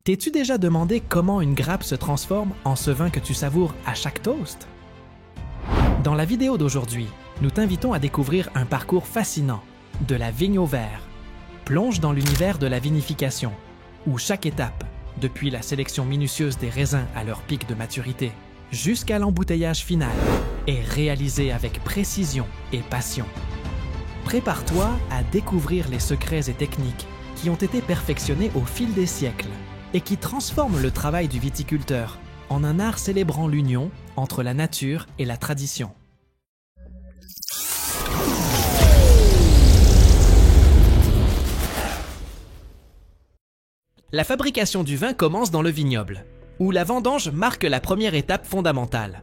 T'es-tu déjà demandé comment une grappe se transforme en ce vin que tu savoures à chaque toast? Dans la vidéo d'aujourd'hui, nous t'invitons à découvrir un parcours fascinant, de la vigne au verre. Plonge dans l'univers de la vinification, où chaque étape, depuis la sélection minutieuse des raisins à leur pic de maturité, jusqu'à l'embouteillage final, est réalisée avec précision et passion. Prépare-toi à découvrir les secrets et techniques qui ont été perfectionnés au fil des siècles et qui transforment le travail du viticulteur en un art célébrant l'union entre la nature et la tradition. La fabrication du vin commence dans le vignoble, où la vendange marque la première étape fondamentale.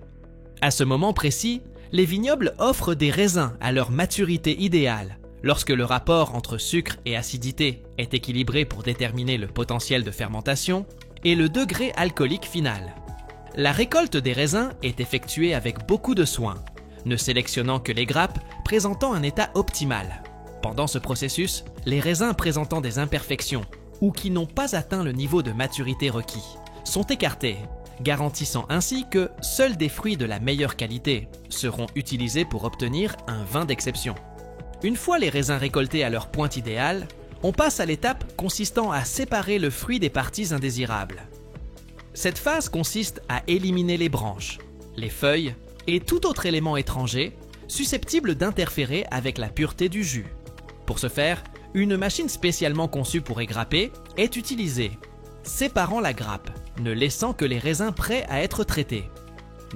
À ce moment précis, les vignobles offrent des raisins à leur maturité idéale, lorsque le rapport entre sucre et acidité est équilibré pour déterminer le potentiel de fermentation et le degré alcoolique final. La récolte des raisins est effectuée avec beaucoup de soin, ne sélectionnant que les grappes présentant un état optimal. Pendant ce processus, les raisins présentant des imperfections ou qui n'ont pas atteint le niveau de maturité requis sont écartés, garantissant ainsi que seuls des fruits de la meilleure qualité seront utilisés pour obtenir un vin d'exception. Une fois les raisins récoltés à leur pointe idéale, on passe à l'étape consistant à séparer le fruit des parties indésirables. Cette phase consiste à éliminer les branches, les feuilles et tout autre élément étranger susceptible d'interférer avec la pureté du jus. Pour ce faire, une machine spécialement conçue pour égrapper est utilisée, séparant la grappe, ne laissant que les raisins prêts à être traités.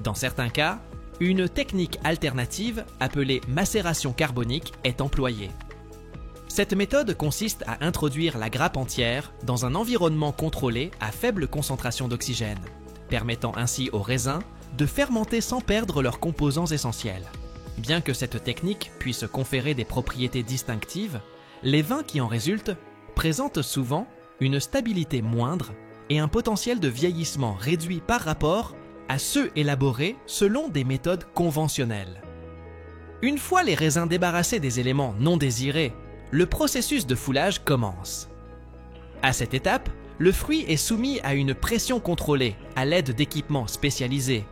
Dans certains cas, une technique alternative appelée macération carbonique est employée. Cette méthode consiste à introduire la grappe entière dans un environnement contrôlé à faible concentration d'oxygène, permettant ainsi aux raisins de fermenter sans perdre leurs composants essentiels. Bien que cette technique puisse conférer des propriétés distinctives, les vins qui en résultent présentent souvent une stabilité moindre et un potentiel de vieillissement réduit par rapport à ceux élaborés selon des méthodes conventionnelles. Une fois les raisins débarrassés des éléments non désirés, le processus de foulage commence. À cette étape, le fruit est soumis à une pression contrôlée à l'aide d'équipements spécialisés,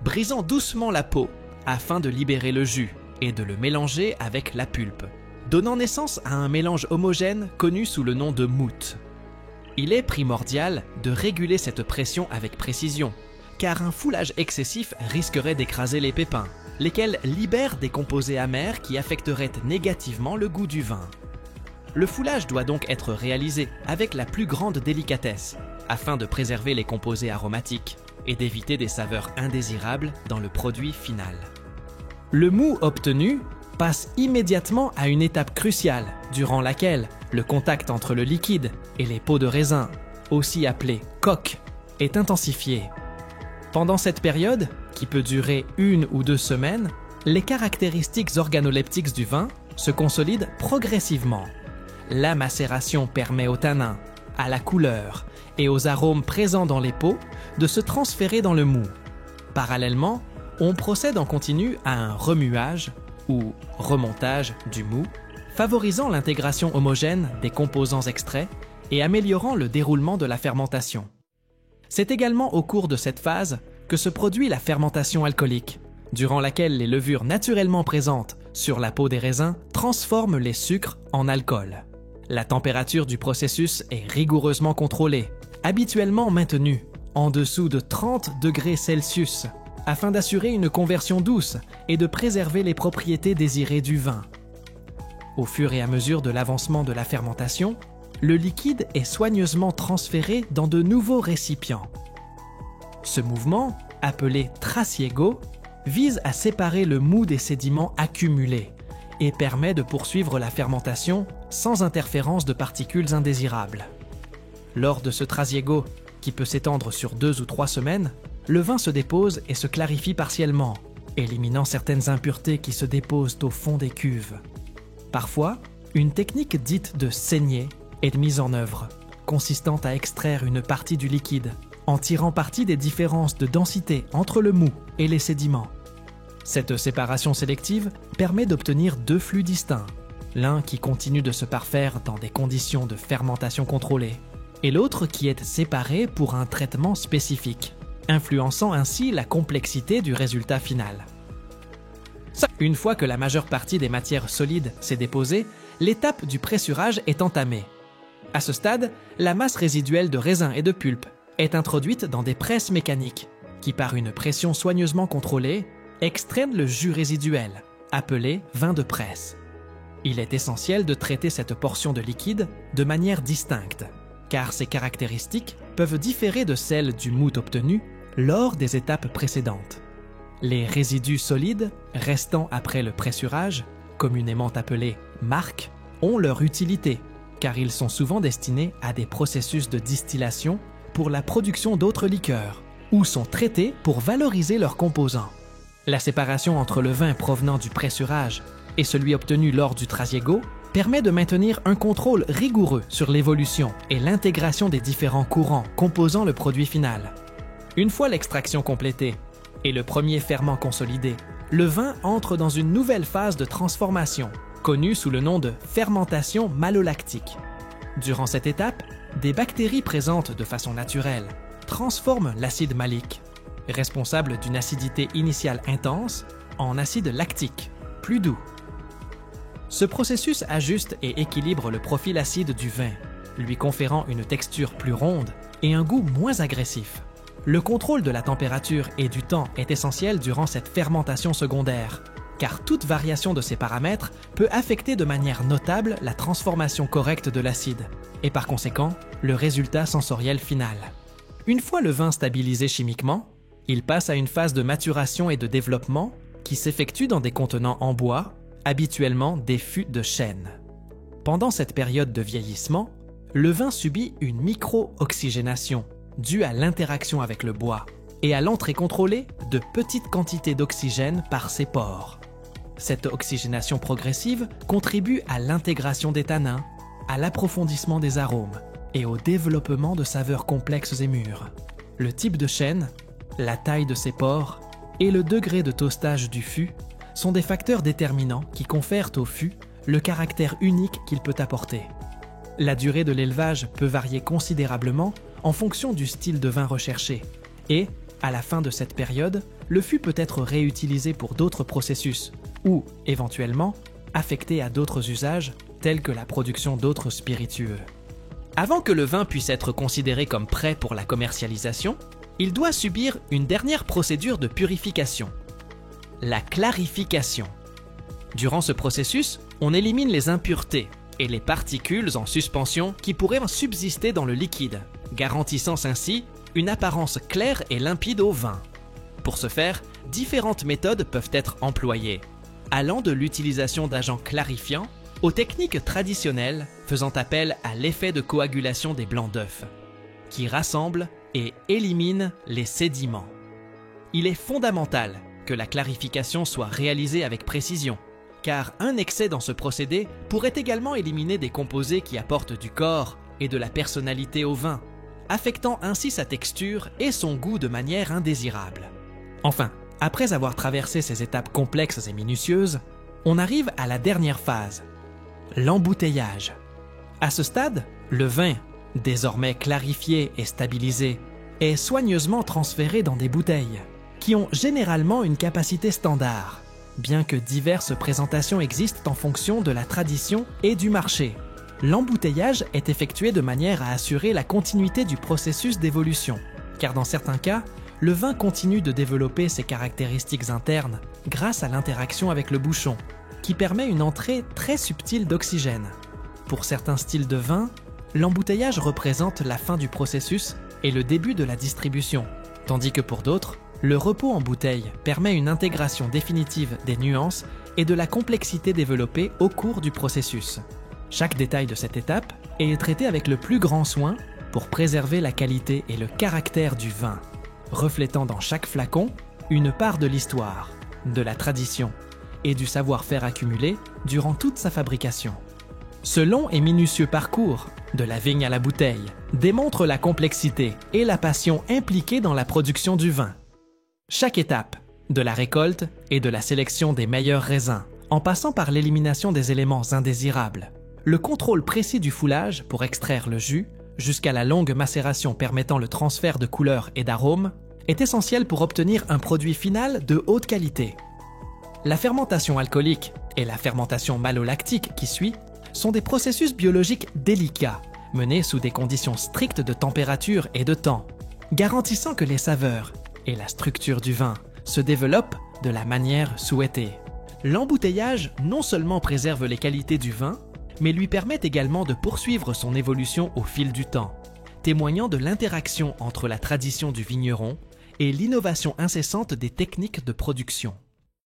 brisant doucement la peau afin de libérer le jus et de le mélanger avec la pulpe, donnant naissance à un mélange homogène connu sous le nom de mousse. Il est primordial de réguler cette pression avec précision, car un foulage excessif risquerait d'écraser les pépins, lesquels libèrent des composés amers qui affecteraient négativement le goût du vin. Le foulage doit donc être réalisé avec la plus grande délicatesse, afin de préserver les composés aromatiques et d'éviter des saveurs indésirables dans le produit final. Le mou obtenu passe immédiatement à une étape cruciale, durant laquelle le contact entre le liquide et les peaux de raisin, aussi appelées coques, est intensifié. Pendant cette période, qui peut durer 1 ou 2 semaines, les caractéristiques organoleptiques du vin se consolident progressivement. La macération permet aux tanins, à la couleur et aux arômes présents dans les peaux de se transférer dans le mou. Parallèlement, on procède en continu à un remuage ou remontage du mou, favorisant l'intégration homogène des composants extraits et améliorant le déroulement de la fermentation. C'est également au cours de cette phase que se produit la fermentation alcoolique, durant laquelle les levures naturellement présentes sur la peau des raisins transforment les sucres en alcool. La température du processus est rigoureusement contrôlée, habituellement maintenue en dessous de 30 degrés Celsius, afin d'assurer une conversion douce et de préserver les propriétés désirées du vin. Au fur et à mesure de l'avancement de la fermentation, le liquide est soigneusement transféré dans de nouveaux récipients. Ce mouvement, appelé trasiego, vise à séparer le mou des sédiments accumulés et permet de poursuivre la fermentation sans interférence de particules indésirables. Lors de ce trasiego, qui peut s'étendre sur 2 ou 3 semaines, le vin se dépose et se clarifie partiellement, éliminant certaines impuretés qui se déposent au fond des cuves. Parfois, une technique dite de saignée est mise en œuvre, consistant à extraire une partie du liquide, en tirant parti des différences de densité entre le mou et les sédiments. Cette séparation sélective permet d'obtenir 2 flux distincts, l'un qui continue de se parfaire dans des conditions de fermentation contrôlée, et l'autre qui est séparé pour un traitement spécifique, influençant ainsi la complexité du résultat final. Une fois que la majeure partie des matières solides s'est déposée, l'étape du pressurage est entamée. À ce stade, la masse résiduelle de raisin et de pulpe est introduite dans des presses mécaniques qui, par une pression soigneusement contrôlée, extraient le jus résiduel, appelé vin de presse. Il est essentiel de traiter cette portion de liquide de manière distincte, car ses caractéristiques peuvent différer de celles du mout obtenu lors des étapes précédentes. Les résidus solides restant après le pressurage, communément appelés marques, ont leur utilité, car ils sont souvent destinés à des processus de distillation pour la production d'autres liqueurs, ou sont traités pour valoriser leurs composants. La séparation entre le vin provenant du pressurage et celui obtenu lors du trasiego permet de maintenir un contrôle rigoureux sur l'évolution et l'intégration des différents courants composant le produit final. Une fois l'extraction complétée et le premier ferment consolidé, le vin entre dans une nouvelle phase de transformation, connue sous le nom de fermentation malolactique. Durant cette étape, des bactéries présentes de façon naturelle transforment l'acide malique, responsable d'une acidité initiale intense, en acide lactique, plus doux. Ce processus ajuste et équilibre le profil acide du vin, lui conférant une texture plus ronde et un goût moins agressif. Le contrôle de la température et du temps est essentiel durant cette fermentation secondaire, car toute variation de ces paramètres peut affecter de manière notable la transformation correcte de l'acide, et par conséquent, le résultat sensoriel final. Une fois le vin stabilisé chimiquement, il passe à une phase de maturation et de développement qui s'effectue dans des contenants en bois, habituellement des fûts de chêne. Pendant cette période de vieillissement, le vin subit une micro-oxygénation due à l'interaction avec le bois et à l'entrée contrôlée de petites quantités d'oxygène par ses pores. Cette oxygénation progressive contribue à l'intégration des tanins, à l'approfondissement des arômes et au développement de saveurs complexes et mûres. Le type de chêne, la taille de ses pores et le degré de toastage du fût sont des facteurs déterminants qui confèrent au fût le caractère unique qu'il peut apporter. La durée de l'élevage peut varier considérablement en fonction du style de vin recherché et, à la fin de cette période, le fût peut être réutilisé pour d'autres processus ou, éventuellement, affecté à d'autres usages tels que la production d'autres spiritueux. Avant que le vin puisse être considéré comme prêt pour la commercialisation, il doit subir une dernière procédure de purification, la clarification. Durant ce processus, on élimine les impuretés et les particules en suspension qui pourraient subsister dans le liquide, garantissant ainsi une apparence claire et limpide au vin. Pour ce faire, différentes méthodes peuvent être employées, allant de l'utilisation d'agents clarifiants aux techniques traditionnelles faisant appel à l'effet de coagulation des blancs d'œufs, qui rassemblent et éliminent les sédiments. Il est fondamental que la clarification soit réalisée avec précision, car un excès dans ce procédé pourrait également éliminer des composés qui apportent du corps et de la personnalité au vin, affectant ainsi sa texture et son goût de manière indésirable. Enfin, après avoir traversé ces étapes complexes et minutieuses, on arrive à la dernière phase, l'embouteillage. À ce stade, le vin, désormais clarifié et stabilisé, est soigneusement transféré dans des bouteilles, qui ont généralement une capacité standard, bien que diverses présentations existent en fonction de la tradition et du marché. L'embouteillage est effectué de manière à assurer la continuité du processus d'évolution, car dans certains cas, le vin continue de développer ses caractéristiques internes grâce à l'interaction avec le bouchon, qui permet une entrée très subtile d'oxygène. Pour certains styles de vin, l'embouteillage représente la fin du processus et le début de la distribution, tandis que pour d'autres, le repos en bouteille permet une intégration définitive des nuances et de la complexité développée au cours du processus. Chaque détail de cette étape est traité avec le plus grand soin pour préserver la qualité et le caractère du vin, reflétant dans chaque flacon une part de l'histoire, de la tradition et du savoir-faire accumulé durant toute sa fabrication. Ce long et minutieux parcours, de la vigne à la bouteille, démontre la complexité et la passion impliquées dans la production du vin. Chaque étape, de la récolte et de la sélection des meilleurs raisins, en passant par l'élimination des éléments indésirables, le contrôle précis du foulage pour extraire le jus, jusqu'à la longue macération permettant le transfert de couleurs et d'arômes, est essentielle pour obtenir un produit final de haute qualité. La fermentation alcoolique et la fermentation malolactique qui suit sont des processus biologiques délicats, menés sous des conditions strictes de température et de temps, garantissant que les saveurs et la structure du vin se développent de la manière souhaitée. L'embouteillage non seulement préserve les qualités du vin, mais lui permet également de poursuivre son évolution au fil du temps, témoignant de l'interaction entre la tradition du vigneron et l'innovation incessante des techniques de production.